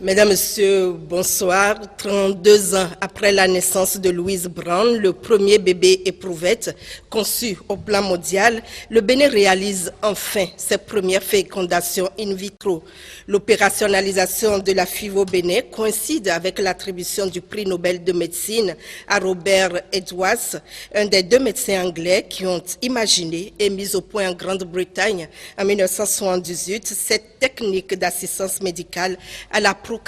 Mesdames, Messieurs, bonsoir. 32 ans après la naissance de Louise Brown, le premier bébé éprouvette conçu au plan mondial, le Bénin réalise enfin ses premières fécondations in vitro. L'opérationnalisation de la FIV au Bénin coïncide avec l'attribution du prix Nobel de médecine à Robert Edwards, un des 2 médecins anglais qui ont imaginé et mis au point en Grande-Bretagne en 1978 cette technique d'assistance médicale à la procréation.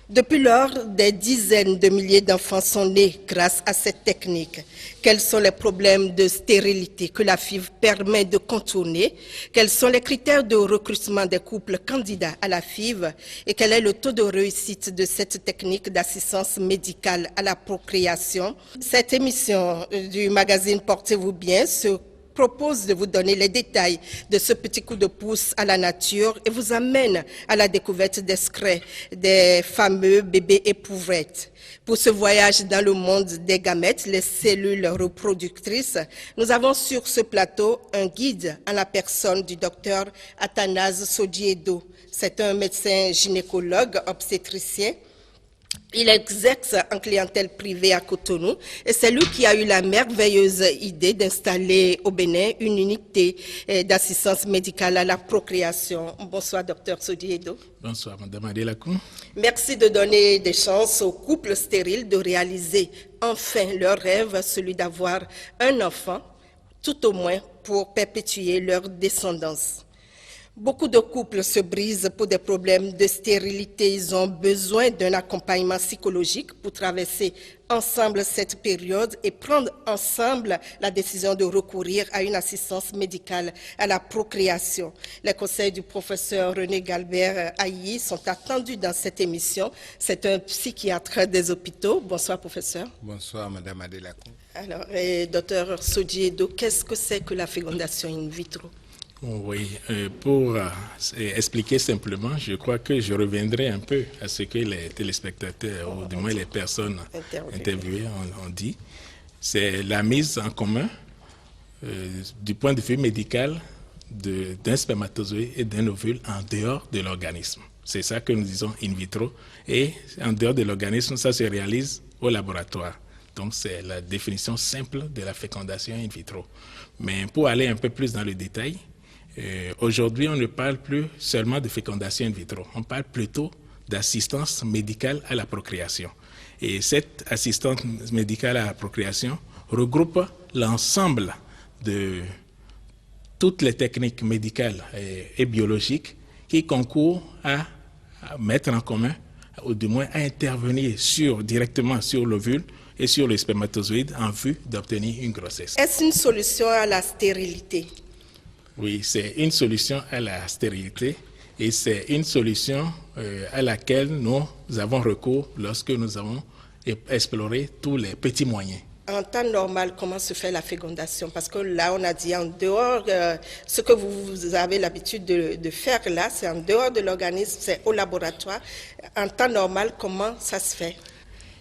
Depuis lors, des dizaines de milliers d'enfants sont nés grâce à cette technique. Quels sont les problèmes de stérilité que la FIV permet de contourner? Quels sont les critères de recrutement des couples candidats à la FIV? Et quel est le taux de réussite de cette technique d'assistance médicale à la procréation? Cette émission du magazine Portez-vous bien se propose de vous donner les détails de ce petit coup de pouce à la nature et vous amène à la découverte des secrets des fameux bébés éprouvettes. Pour ce voyage dans le monde des gamètes, les cellules reproductrices, nous avons sur ce plateau un guide en la personne du docteur Athanase Sodiedo. C'est un médecin gynécologue obstétricien. Il exerce en clientèle privée à Cotonou et c'est lui qui a eu la merveilleuse idée d'installer au Bénin une unité d'assistance médicale à la procréation. Bonsoir, docteur Sodiedo. Bonsoir, madame Adelakou. Merci de donner des chances aux couples stériles de réaliser enfin leur rêve, celui d'avoir un enfant, tout au moins pour perpétuer leur descendance. Beaucoup de couples se brisent pour des problèmes de stérilité. Ils ont besoin d'un accompagnement psychologique pour traverser ensemble cette période et prendre ensemble la décision de recourir à une assistance médicale à la procréation. Les conseils du professeur René Galbert Ayi sont attendus dans cette émission. C'est un psychiatre des hôpitaux. Bonsoir, professeur. Bonsoir, madame Adelakou. Alors, docteur Sodiedo, qu'est-ce que c'est que la fécondation in vitro? Oui, pour expliquer simplement, je crois que je reviendrai un peu à ce que les téléspectateurs, ou du moins les personnes interviewées ont dit. C'est la mise en commun, du point de vue médical, d'un spermatozoïde et d'un ovule en dehors de l'organisme. C'est ça que nous disons in vitro. Et en dehors de l'organisme, ça se réalise au laboratoire. Donc, c'est la définition simple de la fécondation in vitro. Mais pour aller un peu plus dans le détail, aujourd'hui, on ne parle plus seulement de fécondation in vitro, on parle plutôt d'assistance médicale à la procréation. Et cette assistance médicale à la procréation regroupe l'ensemble de toutes les techniques médicales et biologiques qui concourent à mettre en commun, ou du moins à intervenir directement sur l'ovule et sur le spermatozoïde en vue d'obtenir une grossesse. Est-ce une solution à la stérilité? Oui, c'est une solution à la stérilité et c'est une solution à laquelle nous avons recours lorsque nous avons exploré tous les petits moyens. En temps normal, comment se fait la fécondation? Parce que là, on a dit en dehors, ce que vous avez l'habitude de faire là, c'est en dehors de l'organisme, c'est au laboratoire. En temps normal, comment ça se fait?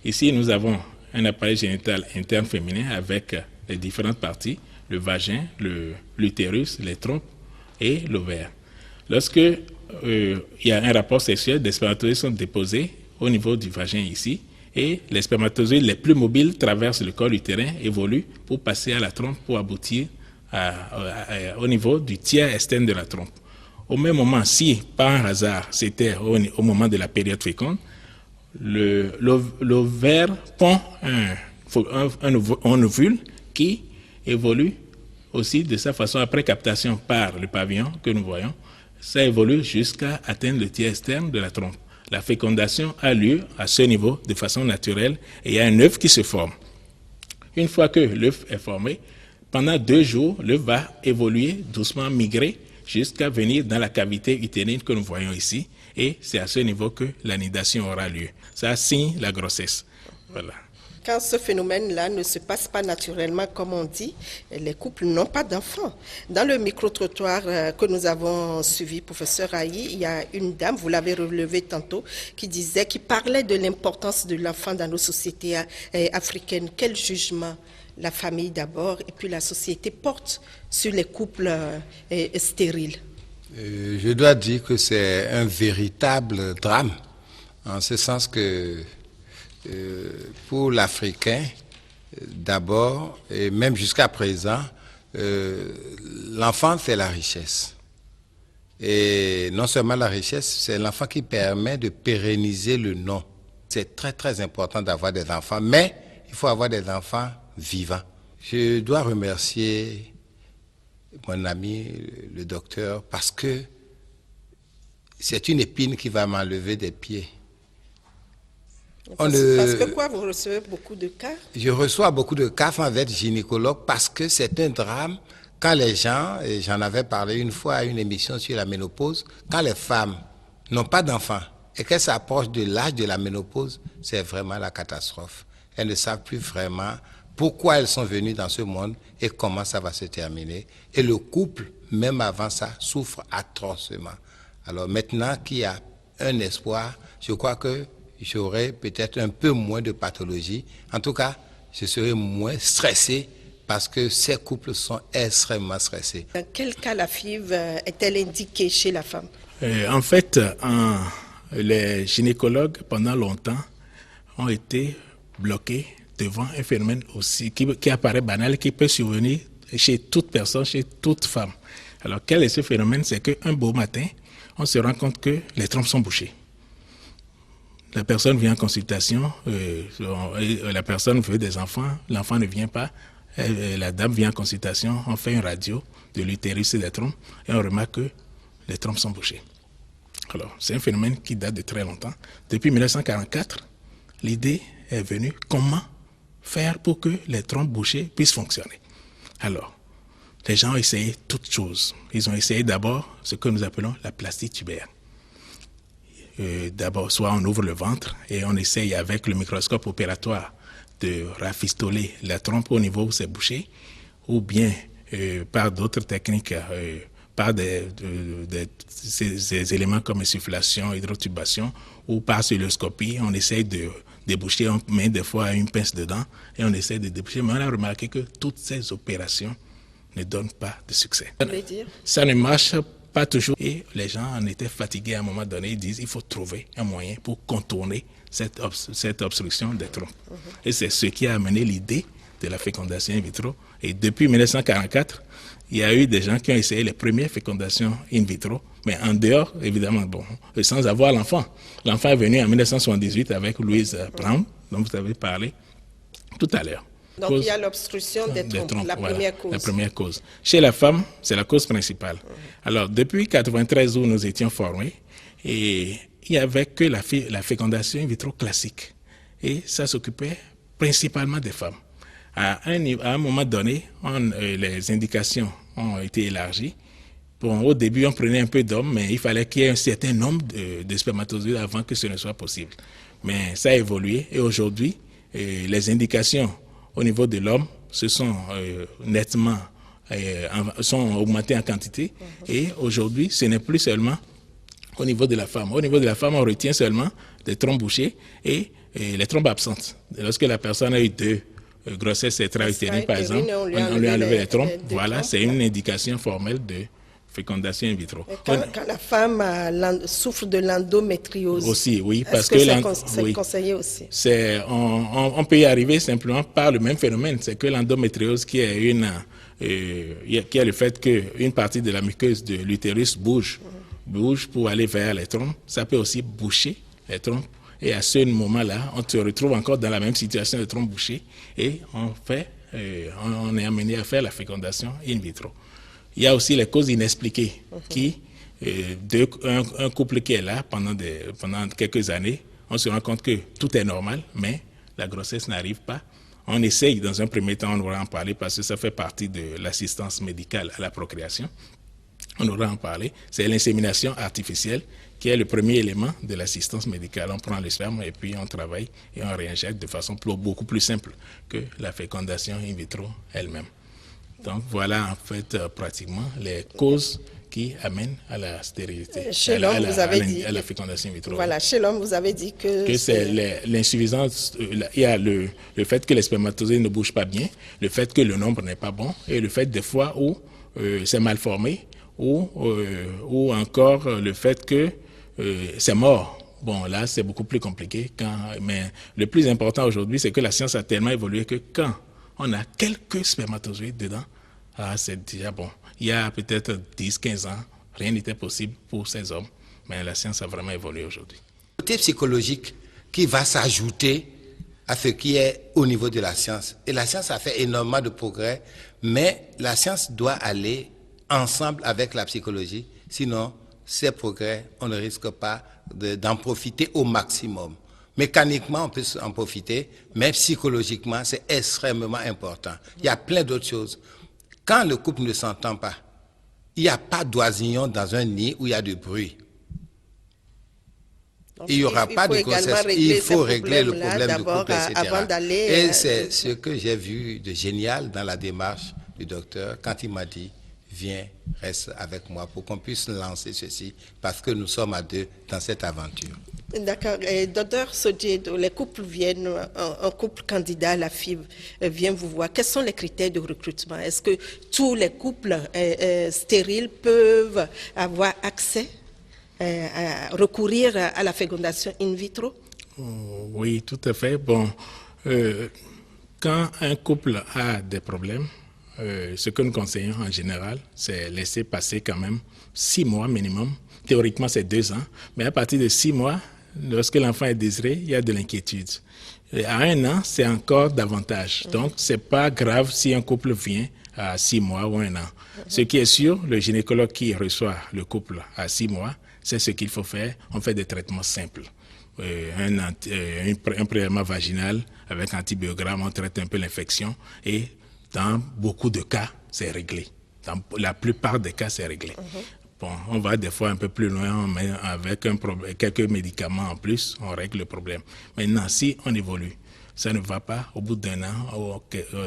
Ici, nous avons un appareil génital interne féminin avec les différentes parties, le vagin, l'utérus, les trompes et l'ovaire. Lorsque il y a un rapport sexuel, des spermatozoïdes sont déposés au niveau du vagin ici et les spermatozoïdes les plus mobiles traversent le col utérin, évoluent pour passer à la trompe pour aboutir au niveau du tiers externe de la trompe. Au même moment, si par hasard c'était au moment de la période féconde, l'ovaire pond un ovule qui évolue aussi de sa façon après captation par le pavillon que nous voyons. Ça évolue jusqu'à atteindre le tiers externe de la trompe. La fécondation a lieu à ce niveau de façon naturelle et il y a un œuf qui se forme. Une fois que l'œuf est formé, pendant 2 jours, l'œuf va évoluer doucement, migrer jusqu'à venir dans la cavité utérine que nous voyons ici et c'est à ce niveau que l'anidation aura lieu. Ça signe la grossesse. Voilà. Quand ce phénomène-là ne se passe pas naturellement, comme on dit, les couples n'ont pas d'enfants. Dans le micro-trottoir que nous avons suivi, professeur Ayi, il y a une dame, vous l'avez relevé tantôt, qui parlait de l'importance de l'enfant dans nos sociétés africaines. Quel jugement la famille d'abord et puis la société porte sur les couples stériles? Je dois dire que c'est un véritable drame en ce sens que pour l'Africain, d'abord, et même jusqu'à présent, l'enfant, c'est la richesse. Et non seulement la richesse, c'est l'enfant qui permet de pérenniser le nom. C'est très, très important d'avoir des enfants, mais il faut avoir des enfants vivants. Je dois remercier mon ami, le docteur, parce que c'est une épine qui va m'enlever des pieds. Parce que quoi, vous recevez beaucoup de cas? Je reçois beaucoup de cas sans être gynécologue parce que c'est un drame quand les gens, et j'en avais parlé une fois à une émission sur la ménopause, quand les femmes n'ont pas d'enfants et qu'elles s'approchent de l'âge de la ménopause, c'est vraiment la catastrophe. Elles ne savent plus vraiment pourquoi elles sont venues dans ce monde et comment ça va se terminer. Et le couple, même avant ça, souffre atrocement. Alors maintenant qu'il y a un espoir, je crois que j'aurai peut-être un peu moins de pathologie. En tout cas, je serai moins stressé parce que ces couples sont extrêmement stressés. Dans quel cas la FIV est-elle indiquée chez la femme? En fait, les gynécologues, pendant longtemps, ont été bloqués devant un phénomène aussi qui apparaît banal, qui peut survenir chez toute personne, chez toute femme. Alors, quel est ce phénomène? C'est qu'un beau matin, on se rend compte que les trompes sont bouchées. La personne vient en consultation, la personne veut des enfants, l'enfant ne vient pas, la dame vient en consultation, on fait une radio de l'utérus et des trompes et on remarque que les trompes sont bouchées. Alors, c'est un phénomène qui date de très longtemps. Depuis 1944, l'idée est venue comment faire pour que les trompes bouchées puissent fonctionner. Alors, les gens ont essayé toutes choses. Ils ont essayé d'abord ce que nous appelons la plastie tubaire. D'abord, soit on ouvre le ventre et on essaye avec le microscope opératoire de rafistoler la trompe au niveau où c'est bouché, ou bien par d'autres techniques, par ces éléments comme insufflation, hydrotubation, ou par cystoscopie, on essaye de déboucher, on met des fois une pince dedans et on essaye de déboucher, mais on a remarqué que toutes ces opérations ne donnent pas de succès. Ça ne marche pas toujours et les gens en étaient fatigués à un moment donné, ils disent qu'il faut trouver un moyen pour contourner cette obstruction des trompes. Et c'est ce qui a amené l'idée de la fécondation in vitro. Et depuis 1944, il y a eu des gens qui ont essayé les premières fécondations in vitro, mais en dehors, évidemment, sans avoir l'enfant. L'enfant est venu en 1978 avec Louise Brown, dont vous avez parlé tout à l'heure. Donc il y a l'obstruction des trompes, la première cause. La première cause. Chez la femme, c'est la cause principale. Alors depuis 1993 où nous étions formés, et il n'y avait que la fécondation in vitro classique. Et ça s'occupait principalement des femmes. À un moment donné, les indications ont été élargies. Bon, au début, on prenait un peu d'hommes, mais il fallait qu'il y ait un certain nombre de spermatozoïdes avant que ce ne soit possible. Mais ça a évolué et aujourd'hui, les indications au niveau de l'homme se sont nettement sont augmentées en quantité. Et aujourd'hui, ce n'est plus seulement au niveau de la femme. Au niveau de la femme, on retient seulement les trompes bouchées et les trompes absentes. Lorsque la personne a eu 2 grossesses extra-utérines, par exemple, on lui a enlevé les trompes. Voilà, c'est une indication formelle de fécondation in vitro. Quand la femme souffre de l'endométriose, aussi, oui, parce que c'est conseillé aussi. On peut y arriver simplement par le même phénomène, c'est que l'endométriose qui est le fait qu'une partie de la muqueuse de l'utérus bouge pour aller vers les trompes, ça peut aussi boucher les trompes. Et à ce moment-là, on se retrouve encore dans la même situation de trompe bouchée et on est amené à faire la fécondation in vitro. Il y a aussi les causes inexpliquées qui, un couple qui est là pendant quelques années, on se rend compte que tout est normal, mais la grossesse n'arrive pas. On essaye dans un premier temps, on va en parler parce que ça fait partie de l'assistance médicale à la procréation. On aura en parlé. C'est l'insémination artificielle qui est le premier élément de l'assistance médicale. On prend le sperme et puis on travaille et on réinjecte de façon beaucoup plus simple que la fécondation in vitro elle-même. Donc voilà en fait pratiquement les causes qui amènent à la stérilité, chez l'homme, vous avez dit, à la fécondation in vitro. Voilà, chez l'homme, vous avez dit que c'est l'insuffisance, il y a le fait que les spermatozoïdes ne bougent pas bien, le fait que le nombre n'est pas bon et le fait des fois où c'est mal formé ou encore le fait que c'est mort bon, là, c'est beaucoup plus compliqué. Mais le plus important aujourd'hui, c'est que la science a tellement évolué que quand on a quelques spermatozoïdes dedans, c'est déjà bon. Il y a peut-être 10, 15 ans, rien n'était possible pour ces hommes. Mais la science a vraiment évolué aujourd'hui. Le côté psychologique qui va s'ajouter à ce qui est au niveau de la science. Et la science a fait énormément de progrès, mais la science doit aller ensemble avec la psychologie. Sinon, ces progrès, on ne risque pas d'en profiter au maximum. Mécaniquement, on peut en profiter, mais psychologiquement, c'est extrêmement important. Il y a plein d'autres choses. Quand le couple ne s'entend pas, il n'y a pas d'oisillon dans un nid où il y a du bruit. Donc, il n'y aura pas de grossesse. Il faut régler le problème du couple, etc. Et c'est ce que j'ai vu de génial dans la démarche du docteur quand il m'a dit « Viens, reste avec moi pour qu'on puisse lancer ceci parce que nous sommes à deux dans cette aventure. » D'accord. Docteur Sodjedo, les couples viennent, un couple candidat à la FIV vient vous voir. Quels sont les critères de recrutement? Est-ce que tous les couples stériles peuvent avoir accès à recourir à la fécondation in vitro? Oui, tout à fait. Bon, quand un couple a des problèmes, ce que nous conseillons en général, c'est laisser passer quand même 6 mois minimum. Théoriquement, c'est 2 ans. Mais à partir de 6 mois, lorsque l'enfant est désiré, il y a de l'inquiétude. Et à 1 an, c'est encore davantage. Donc, ce n'est pas grave si un couple vient à 6 mois ou 1 an. Ce qui est sûr, le gynécologue qui reçoit le couple à 6 mois, c'est ce qu'il faut faire. On fait des traitements simples. Un prélèvement vaginal avec antibiogramme, on traite un peu l'infection et dans beaucoup de cas, c'est réglé. Dans la plupart des cas, c'est réglé. Bon, on va des fois un peu plus loin, mais avec quelques médicaments en plus, on règle le problème. Maintenant, si on évolue, ça ne va pas, au bout d'1 an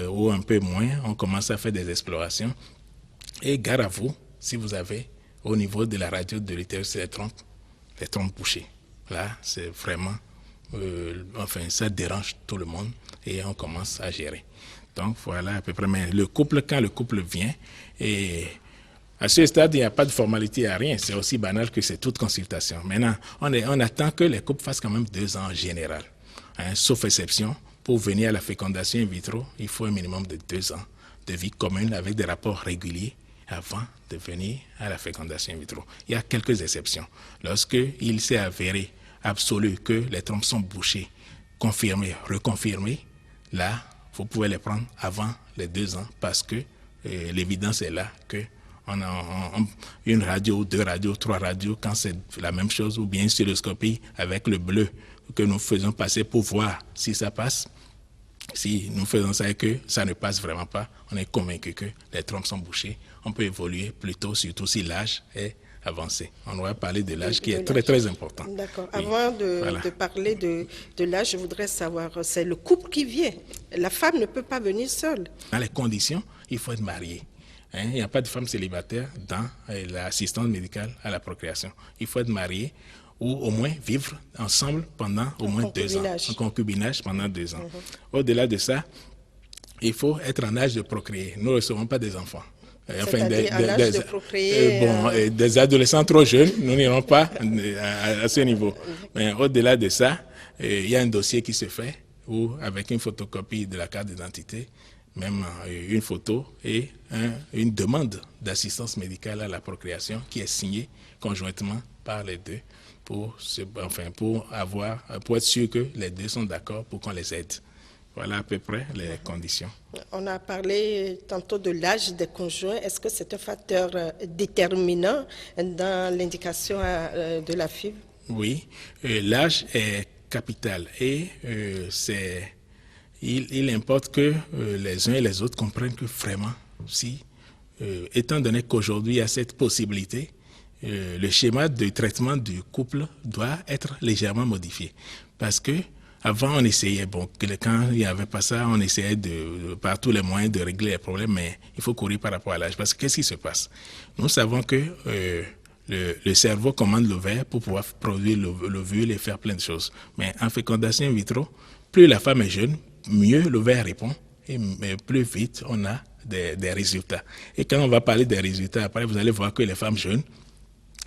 ou un peu moins, on commence à faire des explorations. Et gare à vous, si vous avez au niveau de la radio de l'utérus les trompes bouchées. Là, c'est vraiment, ça dérange tout le monde et on commence à gérer. Donc voilà à peu près. Mais quand le couple vient, et à ce stade, il n'y a pas de formalité à rien. C'est aussi banal que c'est toute consultation. Maintenant, on attend que les couples fassent quand même 2 ans en général. Sauf exception, pour venir à la fécondation in vitro, il faut un minimum de 2 ans de vie commune avec des rapports réguliers avant de venir à la fécondation in vitro. Il y a quelques exceptions. Lorsqu'il s'est avéré absolu que les trompes sont bouchées, confirmées, reconfirmées, là, vous pouvez les prendre avant les 2 ans parce que l'évidence est là que on a une radio, 2 radios, 3 radios, quand c'est la même chose, ou bien une stéroscopie avec le bleu que nous faisons passer pour voir si ça passe. Si nous faisons ça et que ça ne passe vraiment pas, on est convaincu que les trompes sont bouchées. On peut évoluer plus tôt, surtout si l'âge est avancé. On va parler de l'âge qui est très, très important. D'accord. Oui. Avant de parler de l'âge, je voudrais savoir, c'est le couple qui vient. La femme ne peut pas venir seule. Dans les conditions, il faut être marié. Il n'y a pas de femme célibataire dans l'assistance médicale à la procréation. Il faut être marié ou au moins vivre ensemble pendant au moins 2 ans. En concubinage pendant 2 ans. Au-delà de ça, il faut être en âge de procréer. Nous ne recevons pas des enfants. Enfin, des adolescents trop jeunes, nous n'irons pas à ce niveau. Mais au-delà de ça, il y a un dossier qui se fait où, avec une photocopie de la carte d'identité, même une photo et une demande d'assistance médicale à la procréation qui est signée conjointement par les deux pour être sûr que les deux sont d'accord pour qu'on les aide. Voilà à peu près les conditions. On a parlé tantôt de l'âge des conjoints. Est-ce que c'est un facteur déterminant dans l'indication de la FIV? Oui, l'âge est capital et il importe que les uns et les autres comprennent que vraiment, étant donné qu'aujourd'hui il y a cette possibilité, le schéma de traitement du couple doit être légèrement modifié. Parce que avant, on essayait, quand il n'y avait pas ça, on essayait par tous les moyens de régler les problèmes, mais il faut courir par rapport à l'âge. Parce que qu'est-ce qui se passe? Nous savons que le cerveau commande l'ovaire pour pouvoir produire l'ovule et faire plein de choses. Mais en fécondation in vitro, plus la femme est jeune, mieux l'ovaire répond et plus vite on a des résultats. Et quand on va parler des résultats, après vous allez voir que les femmes jeunes,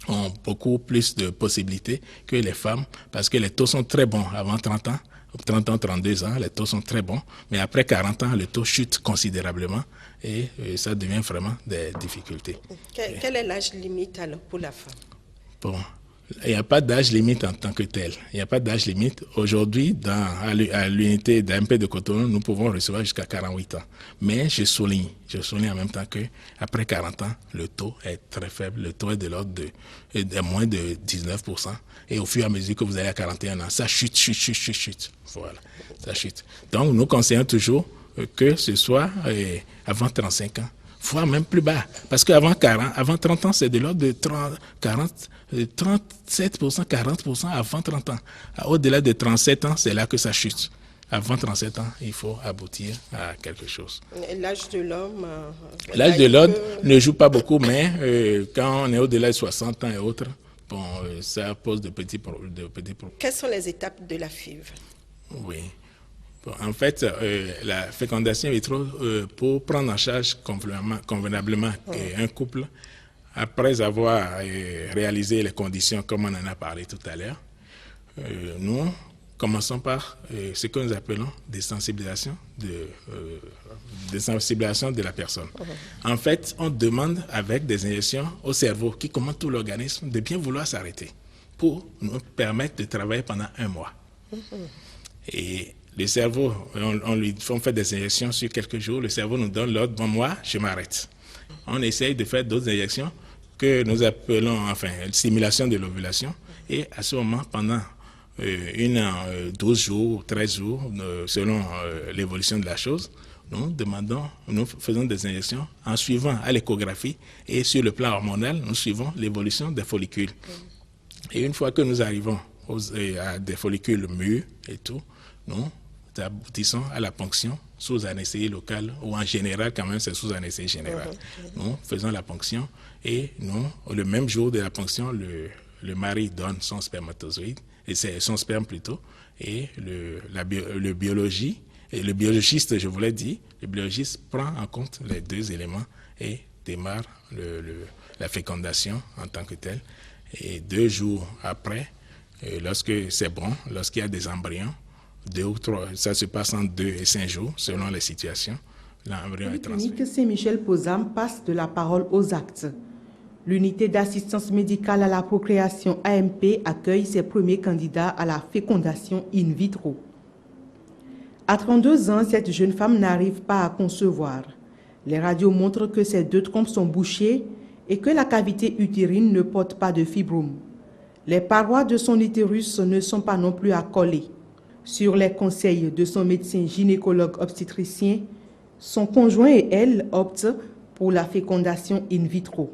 ont beaucoup plus de possibilités que les femmes parce que les taux sont très bons avant 30 ans. 30 ans, 32 ans, les taux sont très bons, mais après 40 ans, le taux chute considérablement et ça devient vraiment des difficultés. Quel est l'âge limite alors pour la femme? Bon, il n'y a pas d'âge limite en tant que tel. Il n'y a pas d'âge limite. Aujourd'hui, à l'unité d'AMP de Cotonou, nous pouvons recevoir jusqu'à 48 ans. Mais je souligne en même temps qu'après 40 ans, le taux est très faible. Le taux est de l'ordre de moins de 19%. Et au fur et à mesure que vous allez à 41 ans, ça chute. Voilà, ça chute. Donc, nous conseillons toujours que ce soit avant 35 ans, voire même plus bas. Parce qu'avant 30 ans, c'est de l'ordre de 37%, 40% avant 30 ans. Au-delà de 37 ans, c'est là que ça chute. Avant 37 ans, il faut aboutir à quelque chose. L'âge de l'homme L'âge de l'homme ne joue pas beaucoup, mais quand on est au-delà de 60 ans et autres, bon, ça pose de petits problèmes. Quelles sont les étapes de la FIV? Oui. Bon, en fait, la fécondation in vitro, pour prendre en charge convenablement un couple, après avoir réalisé les conditions comme on en a parlé tout à l'heure, nous commençons par ce que nous appelons des sensibilisations de la personne. En fait, on demande avec des injections au cerveau qui commande tout l'organisme de bien vouloir s'arrêter pour nous permettre de travailler pendant 1 mois. Et le cerveau, on fait des injections sur quelques jours, le cerveau nous donne l'ordre, bon, moi, je m'arrête. On essaye de faire d'autres injections que nous appelons, stimulation de l'ovulation. Et à ce moment, pendant 12 jours, 13 jours, selon l'évolution de la chose, nous faisons des injections en suivant à l'échographie et sur le plan hormonal, nous suivons l'évolution des follicules. Et une fois que nous arrivons à des follicules mûrs et tout, nous aboutissons à la ponction sous anesthésie locale, ou en général, quand même, c'est sous anesthésie générale. Nous faisons la ponction et le même jour de la ponction, le mari donne son spermatozoïde, et c'est son sperme plutôt, et le biologiste, je vous l'ai dit, le biologiste prend en compte les 2 éléments et démarre la fécondation en tant que telle. Et 2 jours après, lorsque c'est bon, lorsqu'il y a des embryons, 2 ou 3, ça se passe en 2 et 5 jours selon les situations. L'embryon est transféré. Clinique Saint-Michel-Pozam passe de la parole aux actes. L'unité d'assistance médicale à la procréation AMP accueille ses premiers candidats à la fécondation in vitro. À 32 ans, cette jeune femme n'arrive pas à concevoir. Les radios montrent que ses 2 trompes sont bouchées et que la cavité utérine ne porte pas de fibrome. Les parois de son utérus ne sont pas non plus à coller. Sur les conseils de son médecin gynécologue obstétricien, son conjoint et elle optent pour la fécondation in vitro.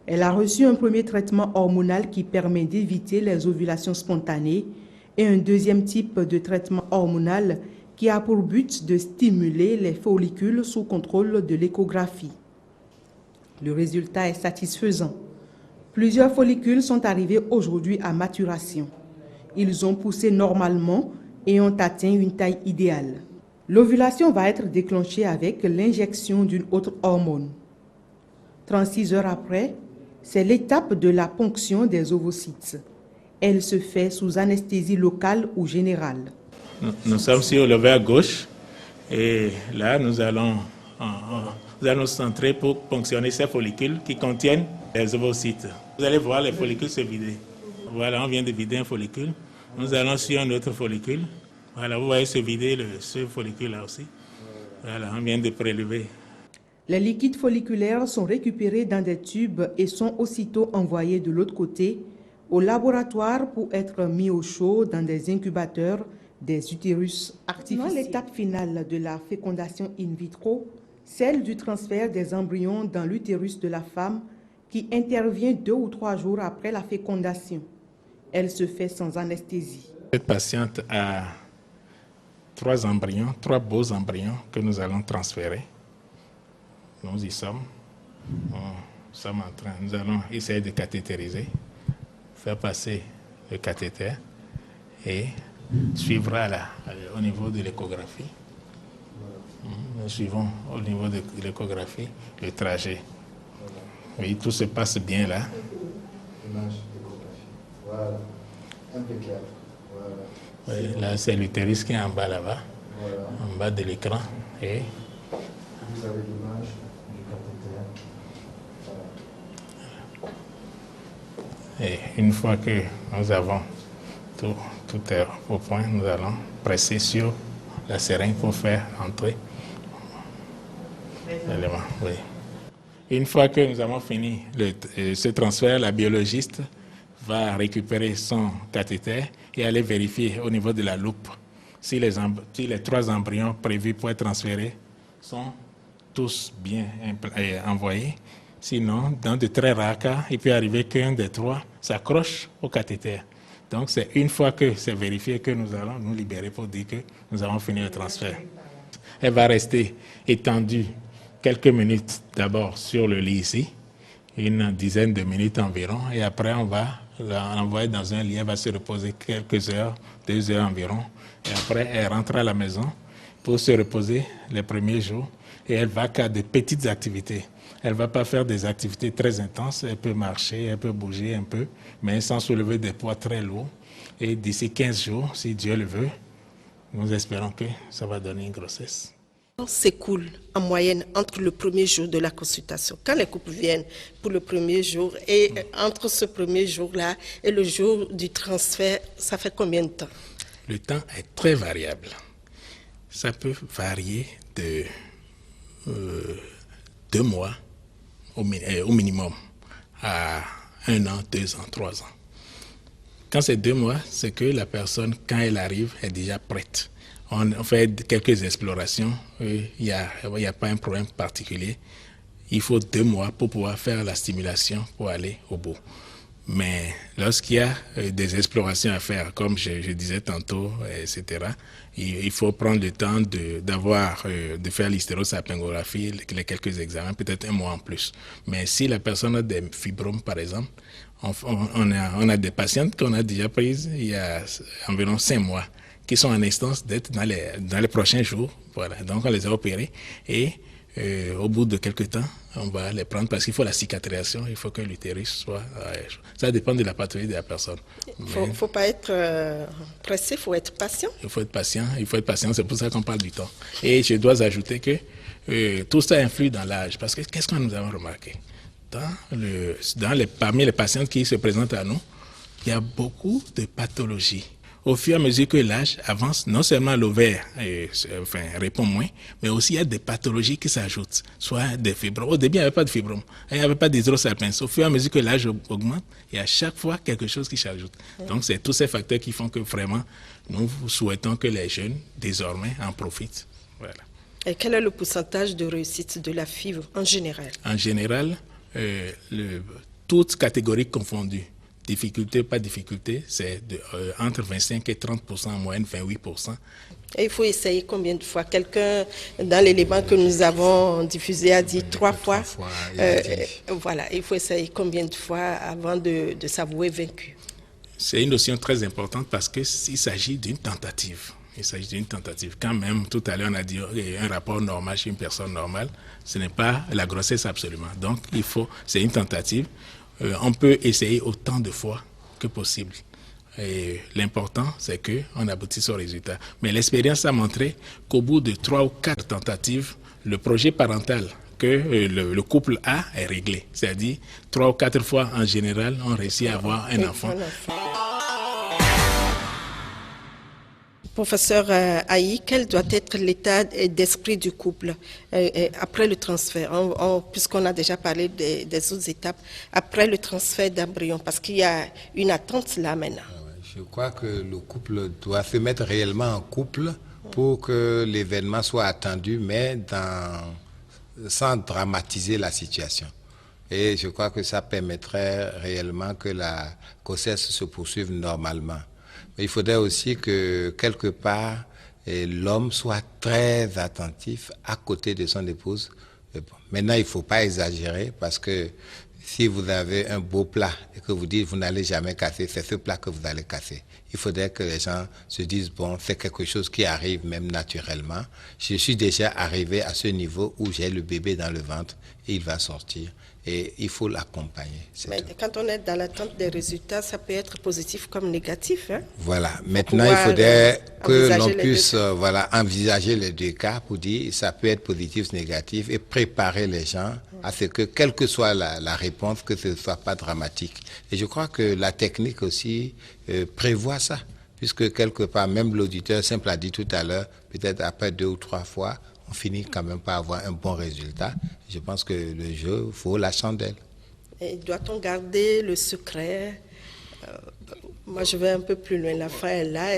Elle a reçu un premier traitement hormonal qui permet d'éviter les ovulations spontanées et un deuxième type de traitement hormonal qui a pour but de stimuler les follicules sous contrôle de l'échographie. Le résultat est satisfaisant. Plusieurs follicules sont arrivés aujourd'hui à maturation. Ils ont poussé normalement et ont atteint une taille idéale. L'ovulation va être déclenchée avec l'injection d'une autre hormone. 36 heures après, c'est l'étape de la ponction des ovocytes. Elle se fait sous anesthésie locale ou générale. Nous sommes sur le vers gauche et là nous allons nous centrer pour ponctionner ces follicules qui contiennent les ovocytes. Vous allez voir les follicules se vider. Voilà, on vient de vider un follicule. Nous allons sur un autre follicule. Voilà, vous voyez se vider ce follicule-là aussi. Voilà, on vient de prélever. Les liquides folliculaires sont récupérés dans des tubes et sont aussitôt envoyés de l'autre côté au laboratoire pour être mis au chaud dans des incubateurs des utérus artificiels. L'étape finale de la fécondation in vitro, celle du transfert des embryons dans l'utérus de la femme qui intervient 2 ou 3 jours après la fécondation. Elle se fait sans anesthésie. Cette patiente a 3 beaux embryons que nous allons transférer. Nous y sommes. Nous allons essayer de cathétériser, faire passer le cathéter et suivre au niveau de l'échographie. Nous suivons au niveau de l'échographie le trajet. Oui, tout se passe bien là. l'image d'échographie. Voilà. Impeccable. Voilà. Oui, là, c'est l'utérus qui est en bas là-bas, Voilà. en bas de l'écran. Et Vous avez l'image du cathéter. Voilà. Et une fois que nous avons tout est au point, nous allons presser sur la seringue pour faire entrer l'élément. Oui. Une fois que nous avons fini ce transfert, la biologiste va récupérer son cathéter et aller vérifier au niveau de la loupe si les 3 embryons prévus pour être transférés sont tous bien envoyés. Sinon, dans de très rares cas, il peut arriver qu'un des 3 s'accroche au cathéter. Donc, c'est une fois que c'est vérifié que nous allons nous libérer pour dire que nous avons fini le transfert. Elle va rester étendue quelques minutes d'abord sur le lit ici, une dizaine de minutes environ, et après on va l'envoyer dans un lit, elle va se reposer quelques heures, 2 heures environ, et après elle rentre à la maison pour se reposer les premiers jours, et elle va faire de petites activités. Elle ne va pas faire des activités très intenses, elle peut marcher, elle peut bouger un peu, mais sans soulever des poids très lourds. Et d'ici 15 jours, si Dieu le veut, nous espérons que ça va donner une grossesse. S'écoule en moyenne entre le premier jour de la consultation, quand les couples viennent pour le premier jour, et entre ce premier jour-là et le jour du transfert, ça fait combien de temps? Le temps est très variable. Ça peut varier de 2 mois au minimum à 1 an, 2 ans, 3 ans. Quand c'est 2 mois, c'est que la personne, quand elle arrive, est déjà prête. On fait quelques explorations, il n'y a pas un problème particulier. Il faut 2 mois pour pouvoir faire la stimulation pour aller au bout. Mais lorsqu'il y a des explorations à faire, comme je disais tantôt, etc., il faut prendre le temps de faire l'hystérosalpingographie, les quelques examens, peut-être 1 mois en plus. Mais si la personne a des fibromes, par exemple, on a des patientes qu'on a déjà prises il y a environ 5 mois, qui sont en instance d'être dans les prochains jours. Voilà. Donc on les a opérées et au bout de quelques temps, on va les prendre parce qu'il faut la cicatrisation, il faut que l'utérus soit... ça dépend de la pathologie de la personne. Il ne faut pas être pressé, il faut être patient. Il faut être patient, c'est pour ça qu'on parle du temps. Et je dois ajouter que tout ça influe dans l'âge, parce que qu'est-ce que nous avons remarqué? Parmi les patientes qui se présentent à nous, il y a beaucoup de pathologies. Au fur et à mesure que l'âge avance, non seulement l'ovaire répond moins, mais aussi il y a des pathologies qui s'ajoutent, soit des fibromes. Au début, il n'y avait pas de fibromes, il n'y avait pas d'hydrosalpinx. Au fur et à mesure que l'âge augmente, il y a à chaque fois quelque chose qui s'ajoute. Donc, c'est tous ces facteurs qui font que vraiment, nous souhaitons que les jeunes, désormais, en profitent. Voilà. Et quel est le pourcentage de réussite de la FIV en général? En général, toutes catégories confondues. Difficulté, pas difficulté, c'est entre 25 et 30%, en moyenne 28%. Et il faut essayer combien de fois? Quelqu'un, dans l'élément que nous avons diffusé, a dit 3 fois. Voilà, il faut essayer combien de fois avant de s'avouer vaincu? C'est une notion très importante parce qu'il s'agit d'une tentative. Il s'agit d'une tentative. Quand même, tout à l'heure, on a dit un rapport normal chez une personne normale, ce n'est pas la grossesse absolument. Donc, c'est une tentative. On peut essayer autant de fois que possible. Et l'important, c'est qu'on aboutisse au résultat. Mais l'expérience a montré qu'au bout de 3 ou 4 tentatives, le projet parental que le couple a est réglé. C'est-à-dire, 3 ou 4 fois en général, on réussit à avoir un enfant. Professeur Aïe, quel doit être l'état d'esprit du couple après le transfert, puisqu'on a déjà parlé des autres étapes, après le transfert d'embryon, parce qu'il y a une attente là maintenant. Je crois que le couple doit se mettre réellement en couple pour que l'événement soit attendu, mais sans dramatiser la situation. Et je crois que ça permettrait réellement que la grossesse se poursuive normalement. Mais il faudrait aussi que, quelque part, l'homme soit très attentif à côté de son épouse. Maintenant, il ne faut pas exagérer parce que si vous avez un beau plat et que vous dites vous n'allez jamais casser, c'est ce plat que vous allez casser. Il faudrait que les gens se disent, bon, c'est quelque chose qui arrive même naturellement. Je suis déjà arrivé à ce niveau où j'ai le bébé dans le ventre et il va sortir. et il faut l'accompagner. Mais quand on est dans l'attente des résultats, ça peut être positif comme négatif. Hein? Voilà. Maintenant, il faudrait que l'on puisse envisager les deux cas pour dire ça peut être positif, négatif et préparer les gens à ce que, quelle que soit la réponse, que ce ne soit pas dramatique. Et je crois que la technique aussi prévoit ça, puisque quelque part, même l'auditeur simple a dit tout à l'heure, peut-être après 2 ou 3 fois, on finit quand même par avoir un bon résultat. Je pense que le jeu vaut la chandelle. Et doit-on garder le secret? Moi, je vais un peu plus loin. La fin est là.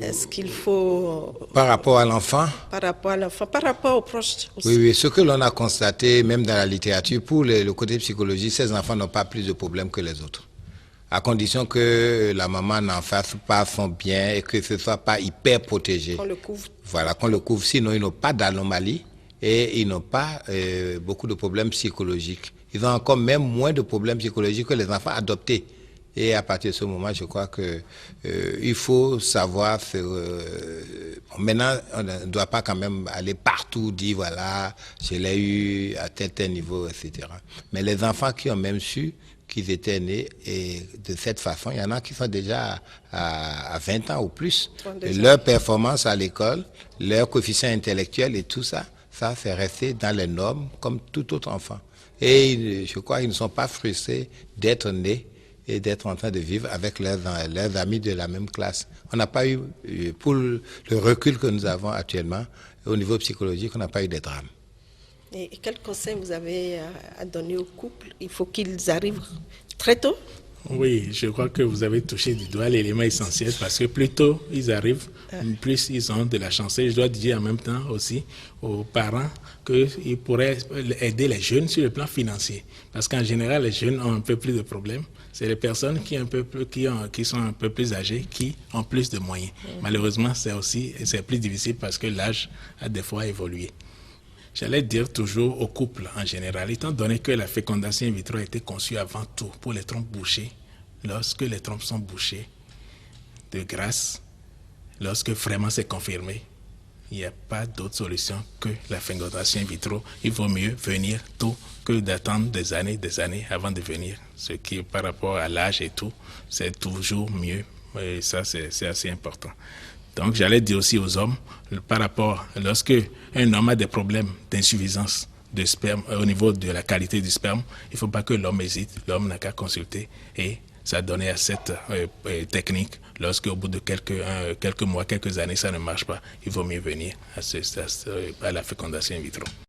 Est-ce qu'il faut... Par rapport à l'enfant? Par rapport à l'enfant, par rapport aux proches aussi. Oui, ce que l'on a constaté, même dans la littérature, pour le côté psychologie, ces enfants n'ont pas plus de problèmes que les autres. À condition que la maman n'en fasse pas son bien et que ce ne soit pas hyper protégé. Qu'on le couvre. Voilà, qu'on le couvre. Sinon, ils n'ont pas d'anomalie et ils n'ont pas beaucoup de problèmes psychologiques. Ils ont encore même moins de problèmes psychologiques que les enfants adoptés. Et à partir de ce moment, je crois que il faut savoir... maintenant, on ne doit pas quand même aller partout, dire voilà, je l'ai eu à tel niveau, etc. Mais les enfants qui ont même su qu'ils étaient nés et de cette façon, il y en a qui sont déjà à 20 ans ou plus. Et leur performance à l'école, leur coefficient intellectuel et tout ça, ça c'est resté dans les normes comme tout autre enfant. Et je crois qu'ils ne sont pas frustrés d'être nés et d'être en train de vivre avec leurs amis de la même classe. On n'a pas eu, pour le recul que nous avons actuellement, au niveau psychologique, on n'a pas eu de drame. Et quel conseil vous avez à donner aux couples? Il faut qu'ils arrivent très tôt? Oui, je crois que vous avez touché du doigt l'élément essentiel parce que plus tôt ils arrivent, plus ils ont de la chance. Et je dois dire en même temps aussi aux parents qu'ils pourraient aider les jeunes sur le plan financier. Parce qu'en général, les jeunes ont un peu plus de problèmes. C'est les personnes qui sont un peu plus âgées qui ont plus de moyens. Malheureusement, c'est plus difficile parce que l'âge a des fois évolué. J'allais dire toujours aux couples en général, étant donné que la fécondation in vitro a été conçue avant tout pour les trompes bouchées, lorsque les trompes sont bouchées de grâce, lorsque vraiment c'est confirmé, il n'y a pas d'autre solution que la fécondation in vitro. Il vaut mieux venir tôt que d'attendre des années avant de venir. Ce qui, par rapport à l'âge et tout, c'est toujours mieux. Et ça, c'est assez important. Donc, j'allais dire aussi aux hommes, par rapport, lorsque un homme a des problèmes d'insuffisance de sperme, au niveau de la qualité du sperme, il ne faut pas que l'homme hésite, l'homme n'a qu'à consulter et s'adonner à cette technique. Lorsque au bout de quelques mois, quelques années, ça ne marche pas, il vaut mieux venir à la fécondation in vitro.